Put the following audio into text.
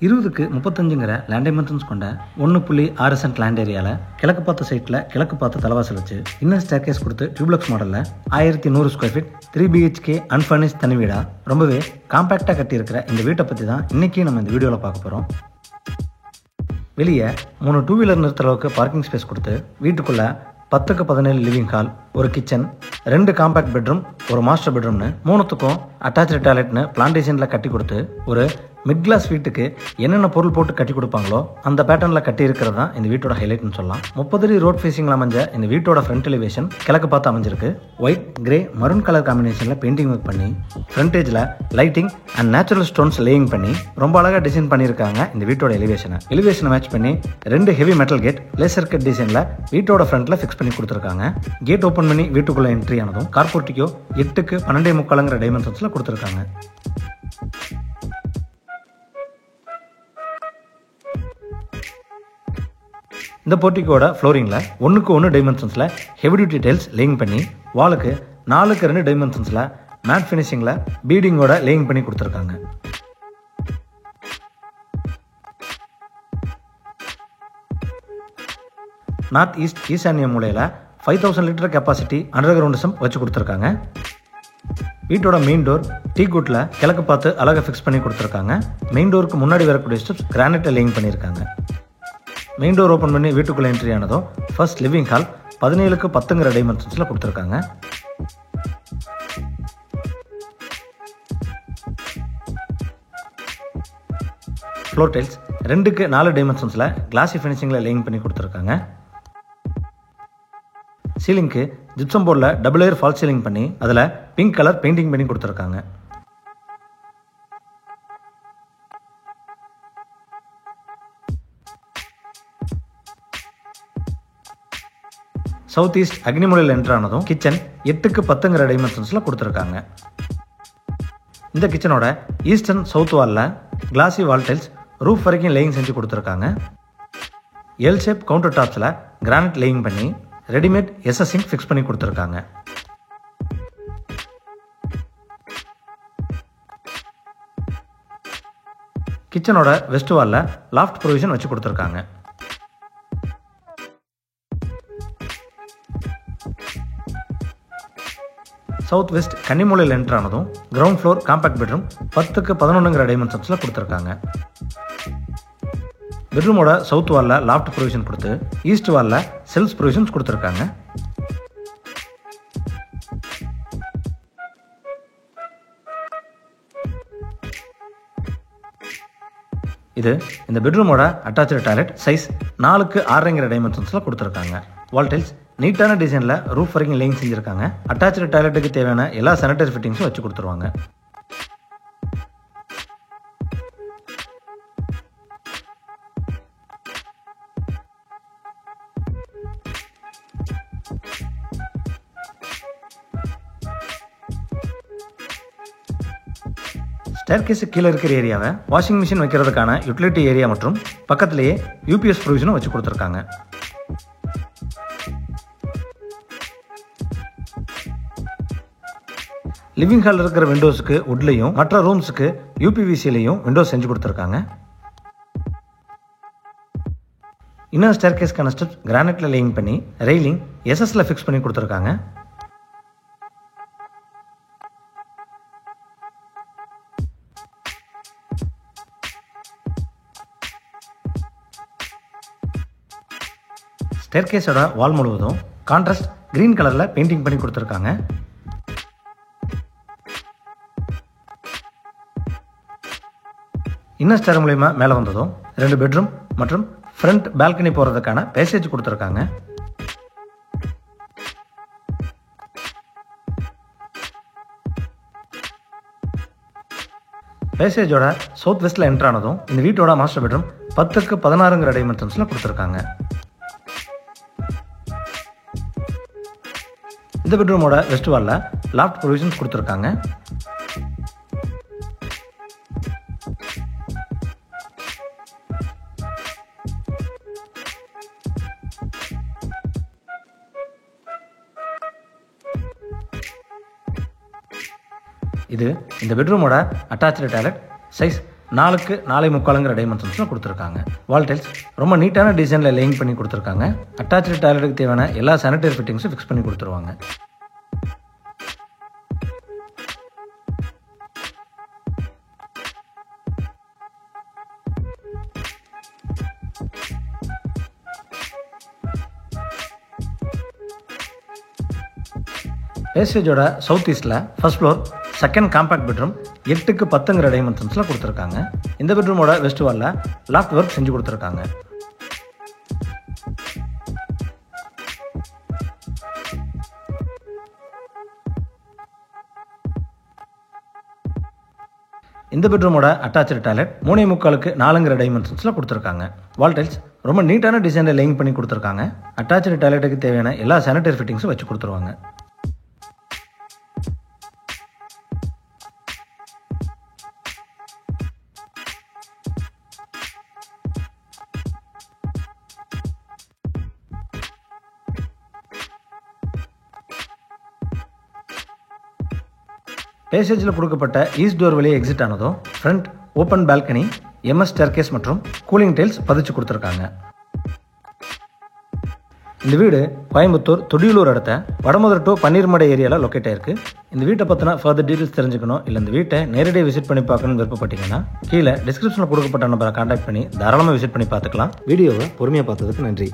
20க்கு 35ங்கிற land dimensions கொண்ட 1.6 cent land ஏரியாவில் கிழக்கு பார்த்த சைட்டில் கிழக்கு பார்த்த தலைவாசல் வச்சு இன்னர் ஸ்டேர்கேஸ் கொடுத்து டியூப்ளக்ஸ் மாடலில் 1100 ஸ்கொயர் ஃபீட் 3 BHK அன்ஃபர்னிஷ்ட் தனி வீடாக ரொம்பவே காம்பேக்டாக கட்டியிருக்கிற இந்த வீட்டை பற்றி தான் இன்றைக்கி நம்ம இந்த வீடியோவில் பார்க்க போகிறோம். வெளியே 3 2 வீலர் நிறுத்துற அளவுக்கு பார்க்கிங் ஸ்பேஸ் கொடுத்து வீட்டுக்குள்ளே 10க்கு 17 லிவிங் ஹால், ஒரு கிச்சன், 2 காம்பேக்ட் பெட்ரூம், ஒரு மாஸ்டர் பெட்ரூம்னு 3த்துக்கும் அட்டாச்சு டாய்லெட்னு பிளான்டேஷனில் கட்டி கொடுத்து ஒரு மிட் கிளாஸ் வீட்டுக்கு என்னென்ன பொருள் போட்டு கட்டி கொடுப்பாங்களோ அந்த பேட்டர்னில் கட்டி இருக்கிறது தான் இந்த வீட்டோட ஹைலைட்னு சொல்லலாம். 30 அடி ரோட் ஃபேஸிங்கில் அமைஞ்ச இந்த வீட்டோட ஃப்ரண்ட் எலிவேஷன் கிழக்கு பார்த்து அமைஞ்சிருக்கு. ஒயிட், கிரே, மரூன் கலர் காம்பினேஷனில் பெயிண்டிங் ஒர்க் பண்ணி ஃப்ரண்டேஜில் lighting and natural stones laying பண்ணி ரொம்ப அழகாக டிசைன் பண்ணியிருக்காங்க இந்த வீட்டோட எலிவேஷனை மேட்ச் பண்ணி 2 heavy metal gate laser cut டிசைனில் வீட்டோட ஃப்ரண்ட்டில் ஃபிக்ஸ் பண்ணி கொடுத்துருக்காங்க. கேட் ஓப்பன் பண்ணி வீட்டுக்குள்ளே என்ட்ரி ஆனதும் கார்போர்ட்டிக்கோ 8க்கு 12.75 டைமென்ஷன்ஸில் கொடுத்துருக்காங்க. இந்த போர்ட்டிக்கோட ஃப்ளோரிங்கில் 1க்கு 1 டைமென்ஷன்ஸில் ஹெவி டியூட்டி டைல்ஸ் லேயிங் பண்ணி வாலுக்கு 4க்கு 2 டைமென்ஷன்ஸில் மேட் ஃபினிஷிங்கில் பீடிங்கோட லேயிங் பண்ணி கொடுத்துருக்காங்க. நார்த் ஈஸ்ட் ஈசானிய மூலையில் 5000 litre capacity under ground sump வச்சு கொடுத்துருக்காங்க. வீட்டோட மெயின் டோர் டீ குட்டில் கிழக்கு பார்த்து அழகாக ஃபிக்ஸ் பண்ணி கொடுத்துருக்காங்க. மெயின் டோருக்கு முன்னாடி வரக்கூடிய ஸ்டெப்ஸ் கிரானைட்டை லேயிங் பண்ணியிருக்காங்க. மெயின் டோர் ஓப்பன் பண்ணி வீட்டுக்குள்ளே என்ட்ரி ஆனதும் ஃபர்ஸ்ட் லிவிங் ஹால் 17க்கு 10ங்கிற டைமென்ஷன்ஸில் கொடுத்துருக்காங்க. ஃப்ளோர் டைல்ஸ் 2க்கு 4 டைமென்ஷன்ஸில் கிளாசி ஃபினிஷிங்கில் லேயிங் பண்ணி கொடுத்துருக்காங்க. சீலிங்க்கு ஜிப்சம் போர்டில் டபுள் லேயர் ஃபால் சீலிங் பண்ணி அதில் பிங்க் கலர் பெயிண்டிங் பண்ணி கொடுத்துருக்காங்க. சவுத் ஈஸ்ட் அக்னிமூலையில் என்ட்ரு ஆனதும் கிச்சன் 8க்கு 10ங்கிற டைமென்ஷன்ஸில் கொடுத்துருக்காங்க. இந்த கிச்சனோட ஈஸ்ட் அண்ட் சவுத் வாலில் கிளாசி வால் டைல்ஸ் ரூஃப் வரைக்கும் லேயிங் செஞ்சு கொடுத்துருக்காங்க. எல் ஷேப் கவுண்டர் டாப்ஸில் கிரானைட் லேயிங் பண்ணி ரெடிமேட் எஸ்எஸ்சிங் ஃபிக்ஸ் பண்ணி கொடுத்துருக்காங்க. கிச்சனோட வெஸ்ட் வாலில் லாஃப்ட் ப்ரொவிஷன் வச்சு கொடுத்துருக்காங்க. சவுத் வெஸ்ட் கன்னிமூலையில் என்ட்ரு ஆனதும் கிரவுண்ட் ஃப்ளோர் காம்பேக்ட் பெட்ரூம் 10க்கு 11ங்கிற டைமென்ஷன்ஸில் கொடுத்துருக்காங்க. பெட்ரூமோட சவுத் வாலில் லாஃப்ட் ப்ரொவிஷன் கொடுத்து ஈஸ்ட் வாலில் செல்ஸ் ப்ரொவிஷன்ஸ் கொடுத்துருக்காங்க. இது இந்த பெட்ரூமோட அட்டாச்சு டாய்லெட் சைஸ் 4க்கு 6ங்கிற டைமென்ஷன்ஸில் கொடுத்துருக்காங்க. வால் டைல்ஸ் நீட்டான டிசைனில் ரூஃப் வரைக்கும் லேயிங் செஞ்சுருக்காங்க. அட்டாச்சு டாய்லெட்டுக்கு தேவையான எல்லா சானிட்டரி ஃபிட்டிங்ஸும் வச்சு கொடுத்துருவாங்க. ஸ்டேர்கேஸு கீழே இருக்கிற ஏரியாவை வாஷிங் மிஷின் வைக்கிறதுக்கான யூட்டிலிட்டி ஏரியா மற்றும் பக்கத்திலேயே யூபிஎஸ் ப்ரொவிஷனும் வச்சு கொடுத்துருக்காங்க. லிவிங் ஹாலில் இருக்கிற விண்டோஸுக்கு வுட்லையும் மற்ற ரூம்ஸுக்கு யூபிவிசிலையும் விண்டோஸ் செஞ்சு கொடுத்துருக்காங்க. இன்னர் ஸ்டேர்கேஸ்க்கான ஸ்டெப்ஸ் கிரானைட்டில் லேயிங் பண்ணி ரெயிலிங் எஸ்எஸ்ல ஃபிக்ஸ் பண்ணி கொடுத்துருக்காங்க. ஸ்டேர்கேஸோட வால் முழுவதும் கான்ட்ராஸ்ட் கிரீன் கலரில் பெயிண்டிங் பண்ணி கொடுத்துருக்காங்க. இன்னர் ஸ்டேர் மூலமா மேலே வந்ததும் 2 பெட்ரூம் மற்றும் ஃப்ரண்ட் பால்கனி போகிறதுக்கான பேசேஜ் கொடுத்துருக்காங்க. பேசேஜோட சவுத் வெஸ்ட்டில் என்ட்ரு ஆனதும் இந்த வீட்டோட மாஸ்டர் பெட்ரூம் 10க்கு 16ங்கிற டைமென்ஷன்ஸில் கொடுத்துருக்காங்க. இந்த பெட்ரூமோட வெஸ்ட் வாலில் லாஃப்ட் ப்ரொவிஷன்ஸ் கொடுத்துருக்காங்க. இது இந்த பெட்ரூமோட அட்டாச்சு டாய்லெட் சைஸ் 4க்கு 4.25 டைமென்ஷன்ஸில் கொடுத்துருக்காங்க. வால் டைல்ஸ் ரொம்ப நீட்டான டிசைனில் லேயிங் பண்ணி கொடுத்துருக்காங்க. அட்டாச்சு டாய்லெட்டுக்கு தேவையான எல்லா சானிடரி ஃபிட்டிங்ஸும் ஃபிக்ஸ் பண்ணி கொடுத்துருவாங்க. பேசேஜோட சவுத் ஈஸ்டில் first floor second compact bedroom 8க்கு 10 டைமென்ஷன்ஸில் கொடுத்துருக்காங்க. இந்த பெட்ரூமோட வெஸ்ட் வாலில் லாஃப்ட் ஒர்க் செஞ்சு கொடுத்துருக்காங்க. இந்த பெட்ரூமோட அட்டாச்சு டாய்லெட் 3.25க்கு 4 டைமென்ஷன்ஸில் கொடுத்துருக்காங்க. வால் டைல்ஸ் ரொம்ப நீட்டான டிசைனில் லேயிங் பண்ணி கொடுத்துருக்காங்க. அட்டாச்சு டாய்லெட்டுக்கு தேவையான எல்லா சானிடரி ஃபிட்டிங்ஸும் வச்சு கொடுத்துருவாங்க. பேசேஜில் கொடுக்கப்பட்ட ஈஸ்ட் டோர் வழியே எக்ஸிட் ஆனதும் front open balcony, MS staircase மற்றும் கூலிங் டைல்ஸ் பதிச்சு கொடுத்துருக்காங்க. இந்த வீடு கோயம்புத்தூர் தொடியலூர் அடுத்த வடமதுரை டு பன்னீர்மடை ஏரியாவில் லொக்கேட் ஆயிருக்கு. இந்த வீட்டை பற்றின ஃபர்தர் டீட்டெயில்ஸ் தெரிஞ்சுக்கணும், இல்லை இந்த வீட்டை நேரடியாக விசிட் பண்ணி பார்க்கணும்னு விருப்பப்பட்டீங்கன்னா கீழே டிஸ்கிரிப்ஷனில் கொடுக்கப்பட்ட நம்பரை கான்டாக்ட் பண்ணி தாராளமாக விசிட் பண்ணி பார்த்துக்கலாம். வீடியோவை பொறுமையாக பார்த்ததுக்கு நன்றி.